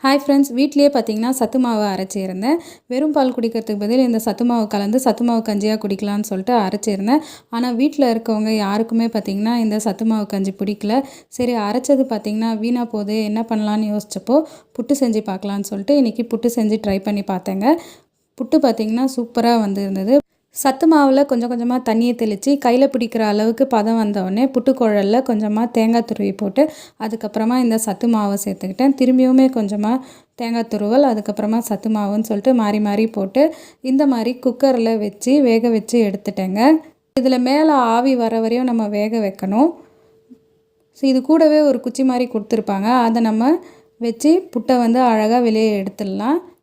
Hi friends, வீட்லேயே பார்த்தீங்கன்னா சத்து மாவு அரைச்சிருந்தேன். வெறும் பால் குடிக்கிறதுக்கு பதில் இந்த சத்து மாவு கலந்து சத்து மாவு கஞ்சியாக குடிக்கலான்னு சொல்லிட்டு அரைச்சிருந்தேன். ஆனால் வீட்டில் இருக்கவங்க யாருக்குமே பார்த்திங்கன்னா இந்த சத்து மாவு கஞ்சி பிடிக்கல. சரி, அரைச்சது பார்த்திங்கன்னா வீணாக போகுது, என்ன பண்ணலான்னு யோசிச்சப்போ புட்டு செஞ்சு பார்க்கலான்னு சொல்லிட்டு இன்றைக்கி புட்டு செஞ்சு ட்ரை பண்ணி பார்த்தேங்க. புட்டு பார்த்திங்கன்னா சூப்பராக வந்திருந்தது. சத்து மாவில் கொஞ்சம் கொஞ்சமாக தண்ணியை தெளித்து கையில் பிடிக்கிற அளவுக்கு பதம் வந்தோடனே புட்டுக்குழலில் கொஞ்சமாக தேங்காய் துருவி போட்டு அதுக்கப்புறமா இந்த சத்து மாவை சேர்த்துக்கிட்டேன். திரும்பியுமே கொஞ்சமாக தேங்காய் துருவல், அதுக்கப்புறமா சத்து மாவுன்னு சொல்லிட்டு மாறி மாறி போட்டு இந்த மாதிரி குக்கரில் வச்சு வேக வச்சு எடுத்துட்டேங்க. இதில் மேலே ஆவி வர வரையும் நம்ம வேக வைக்கணும். ஸோ இது கூடவே ஒரு குச்சி மாதிரி கொடுத்துருப்பாங்க, அதை நம்ம வச்சு புட்டை அழகாக வெளியே எடுத்துடலாம்.